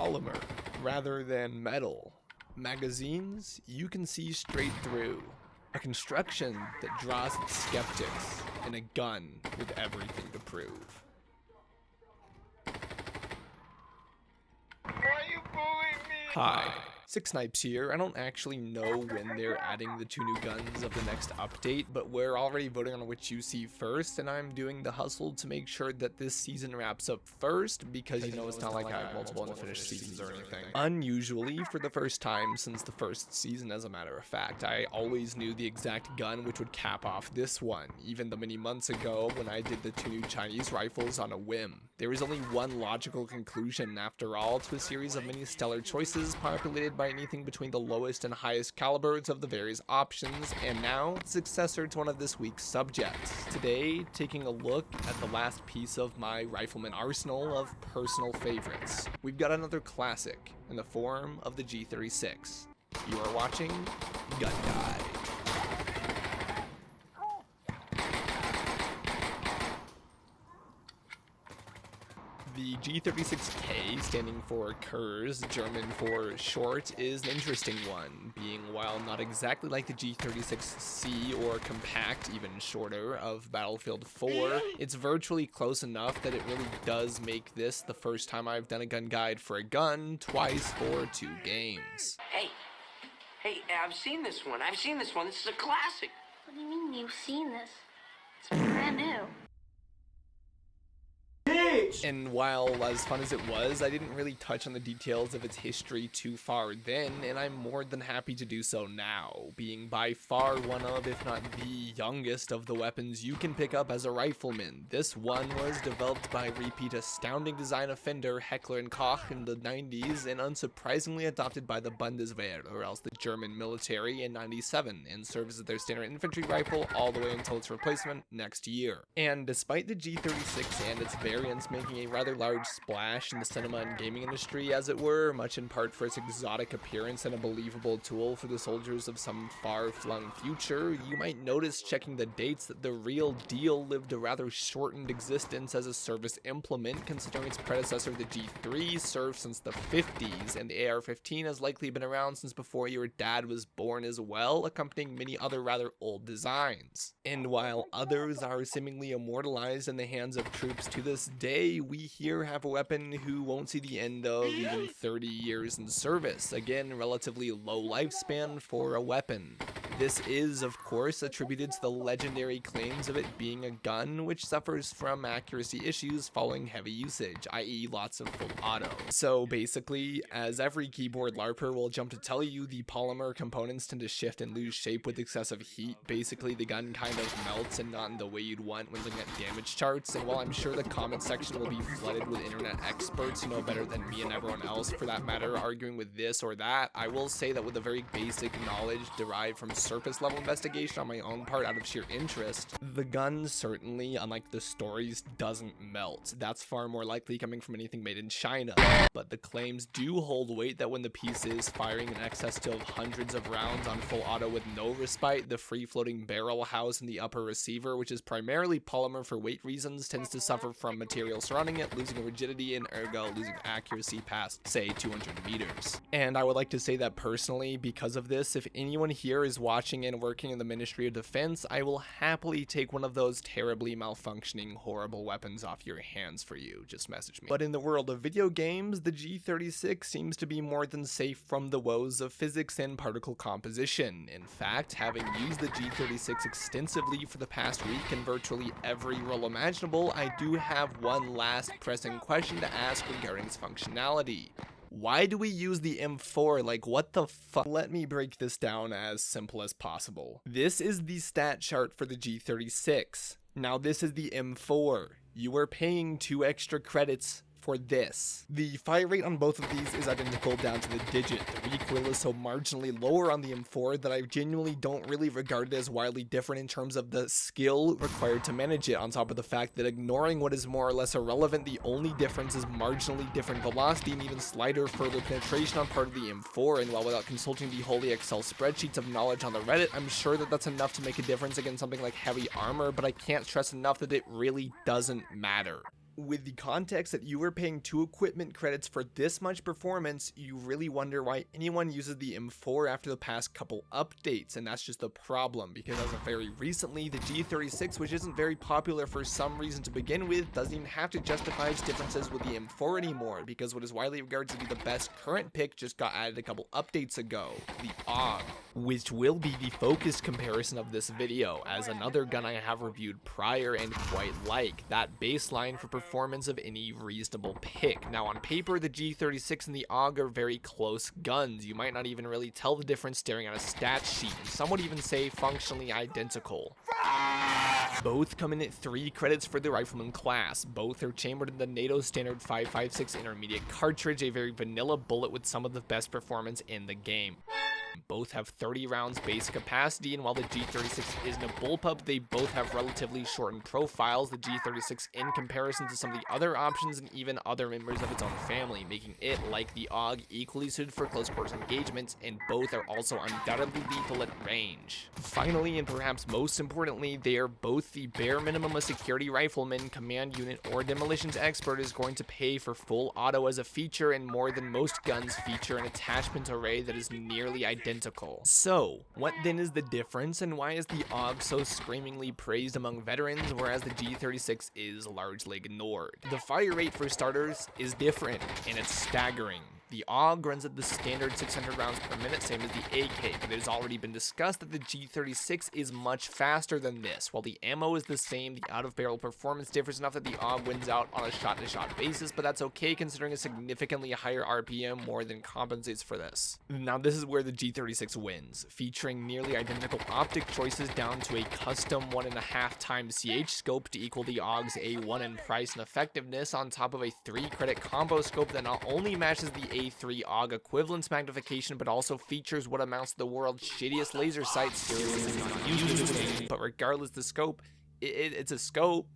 polymer rather than metal. Magazines you can see straight through. A construction that draws its skeptics, and a gun with everything to prove. Why are you bullying me? Hi, Six Snipes here. I don't actually know when they're adding the 2 new guns of the next update, but we're already voting on which you see first, and I'm doing the hustle to make sure that this season wraps up first, because you know it's not like I have multiple unfinished seasons or anything. Unusually, for the first time since the first season, as a matter of fact, I always knew the exact gun which would cap off this one, even the many months ago when I did the 2 new Chinese rifles on a whim. There is only one logical conclusion, after all, to a series of many stellar choices populated by anything between the lowest and highest calibers of the various options, and now successor to one of this week's subjects. Today, taking a look at the last piece of my rifleman arsenal of personal favorites. We've got another classic in the form of the G36. You are watching Gun Guide. The G36K, standing for Kurs, German for short, is an interesting one, being while not exactly like the G36C or compact, even shorter, of Battlefield 4, it's virtually close enough that it really does make this the first time I've done a gun guide for a gun twice for 2 games. Hey, I've seen this one. This is a classic. What do you mean you've seen this? It's brand new. And while as fun as it was, I didn't really touch on the details of its history too far then, and I'm more than happy to do so now, being by far one of, if not the youngest of the weapons you can pick up as a rifleman. This one was developed by repeat astounding design offender Heckler & Koch in the 90s, and unsurprisingly adopted by the Bundeswehr, or else the German military, in 97, and serves as their standard infantry rifle all the way until its replacement next year. And despite the G36 and its variants making a rather large splash in the cinema and gaming industry, as it were, much in part for its exotic appearance and a believable tool for the soldiers of some far-flung future, you might notice checking the dates that the real deal lived a rather shortened existence as a service implement, considering its predecessor, the G3, served since the 50s, and the AR-15 has likely been around since before your dad was born as well, accompanying many other rather old designs. And while others are seemingly immortalized in the hands of troops to this day, we here have a weapon who won't see the end of even 30 years in service. Again, relatively low lifespan for a weapon. This is, of course, attributed to the legendary claims of it being a gun, which suffers from accuracy issues following heavy usage, i.e. lots of full auto. So basically, as every keyboard LARPer will jump to tell you, the polymer components tend to shift and lose shape with excessive heat. Basically, the gun kind of melts and not in the way you'd want when looking at damage charts, and while I'm sure the comment section will be flooded with internet experts who know better than me and everyone else for that matter arguing with this or that, I will say that with a very basic knowledge derived from surface level investigation on my own part out of sheer interest, the gun certainly, unlike the stories, doesn't melt. That's far more likely coming from anything made in China. But the claims do hold weight that when the piece is firing in excess to hundreds of rounds on full auto with no respite, the free-floating barrel housed in the upper receiver, which is primarily polymer for weight reasons, tends to suffer from material surrounding it, losing rigidity and ergo losing accuracy past, say, 200 meters. And I would like to say that personally, because of this, if anyone here is watching and working in the Ministry of Defense, I will happily take one of those terribly malfunctioning, horrible weapons off your hands for you. Just message me. But in the world of video games, the G36 seems to be more than safe from the woes of physics and particle composition. In fact, having used the G36 extensively for the past week in virtually every role imaginable, I do have one last pressing question to ask regarding its functionality. Why do we use the M4? Like, what the fuck? Let me break this down as simple as possible. This is the stat chart for the G36. Now this is the M4. You are paying 2 extra credits for this. The fire rate on both of these is identical down to the digit. The recoil is so marginally lower on the M4 that I genuinely don't really regard it as wildly different in terms of the skill required to manage it, on top of the fact that ignoring what is more or less irrelevant, the only difference is marginally different velocity and even slighter further penetration on part of the M4, and while without consulting the holy Excel spreadsheets of knowledge on the Reddit, I'm sure that that's enough to make a difference against something like heavy armor, but I can't stress enough that it really doesn't matter. With the context that you were paying 2 equipment credits for this much performance, you really wonder why anyone uses the M4 after the past couple updates, and that's just the problem, because as of very recently, the G36, which isn't very popular for some reason to begin with, doesn't even have to justify its differences with the M4 anymore, because what is widely regarded to be the best current pick just got added a couple updates ago, the AUG, which will be the focused comparison of this video, as another gun I have reviewed prior and quite like, that baseline for performance of any reasonable pick. Now on paper, the G36 and the AUG are very close guns. You might not even really tell the difference staring at a stat sheet, and some would even say functionally identical. Both come in at 3 credits for the rifleman class. Both are chambered in the NATO standard 5.56 intermediate cartridge, a very vanilla bullet with some of the best performance in the game. Both have 30 rounds base capacity, and while the G36 isn't a bullpup, they both have relatively shortened profiles, the G36 in comparison to some of the other options and even other members of its own family, making it, like the AUG, equally suited for close quarters engagements, and both are also undoubtedly lethal at range. Finally, and perhaps most importantly, they are both the bare minimum a security rifleman, command unit, or demolitions expert is going to pay for full auto as a feature, and more than most guns feature an attachment array that is nearly identical. So, what then is the difference, and why is the AUG so screamingly praised among veterans, whereas the G36 is largely ignored? The fire rate, for starters, is different, and it's staggering. The AUG runs at the standard 600 rounds per minute, same as the AK, but it has already been discussed that the G36 is much faster than this. While the ammo is the same, the out-of-barrel performance differs enough that the AUG wins out on a shot-to-shot basis, but that's okay considering a significantly higher RPM more than compensates for this. Now this is where the G36 wins, featuring nearly identical optic choices down to a custom 1.5 times CH scope to equal the AUG's A1 in price and effectiveness, on top of a 3-credit combo scope that not only matches the A3 AUG equivalence magnification, but also features what amounts to the world's shittiest laser sight. But regardless the scope, it's a scope,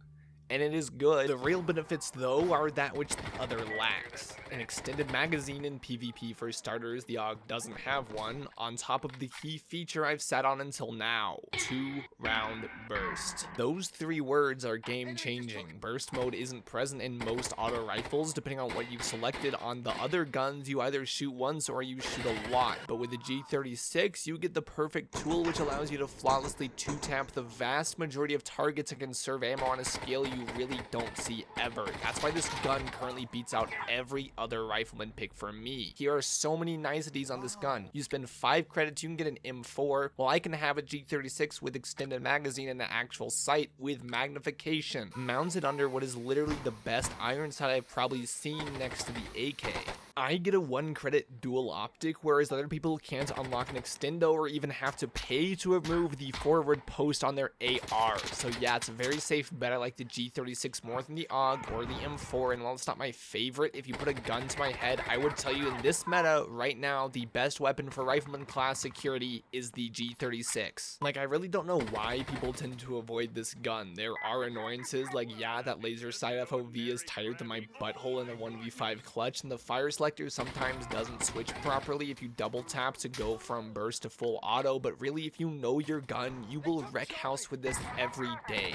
and it is good. The real benefits, though, are that which the other lacks. An extended magazine in PvP for starters, the AUG doesn't have one, on top of the key feature I've sat on until now, 2-round burst. Those 3 words are game-changing. Burst mode isn't present in most auto rifles. Depending on what you've selected on the other guns, you either shoot once or you shoot a lot, but with the G36, you get the perfect tool which allows you to flawlessly 2-tap the vast majority of targets and conserve ammo on a scale you really don't see ever. That's why this gun currently beats out every other rifleman pick for me. Here are so many niceties on this gun. You spend 5 credits, you can get an M4, while I can have a G36 with extended magazine and an actual sight with magnification, mounted under what is literally the best iron sight I've probably seen next to the AK. I get a 1-credit dual optic, whereas other people can't unlock an extendo or even have to pay to remove the forward post on their AR. So yeah, it's a very safe bet. I like the G36 more than the AUG or the M4, and while it's not my favorite, if you put a gun to my head, I would tell you in this meta right now, the best weapon for rifleman class security is the G36. Like, I really don't know why people tend to avoid this gun. There are annoyances, like, yeah, that laser sight FOV is tighter than my butthole in a 1v5 clutch, and the fire selector sometimes doesn't switch properly if you double tap to go from burst to full auto, but really, if you know your gun, you will wreck house with this every day.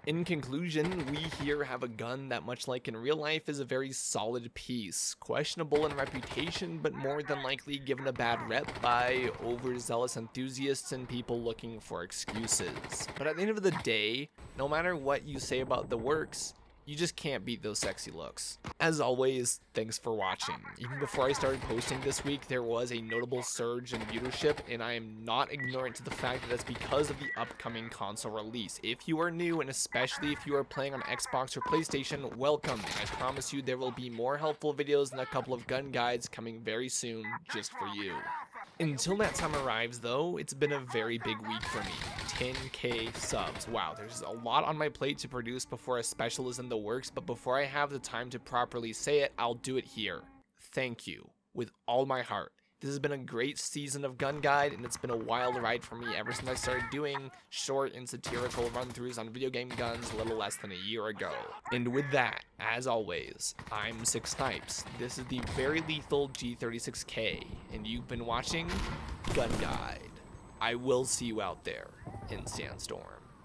In conclusion, we here have a gun that, much like in real life, is a very solid piece. Questionable in reputation, but more than likely given a bad rep by overzealous enthusiasts and people looking for excuses. But at the end of the day, no matter what you say about the works, you just can't beat those sexy looks. As always, thanks for watching. Even before I started posting this week, there was a notable surge in viewership, and I am not ignorant to the fact that it's because of the upcoming console release. If you are new, and especially if you are playing on Xbox or PlayStation, welcome. I promise you there will be more helpful videos and a couple of gun guides coming very soon just for you. Until that time arrives, though, it's been a very big week for me. 10K subs. Wow, there's a lot on my plate to produce before a special is in the works, but before I have the time to properly say it, I'll do it here. Thank you, with all my heart. This has been a great season of Gun Guide, and it's been a wild ride for me ever since I started doing short and satirical run-throughs on video game guns a little less than a year ago. And with that, as always, I'm Six Snipes. This is the very lethal G36K, and you've been watching Gun Guide. I will see you out there in Sandstorm.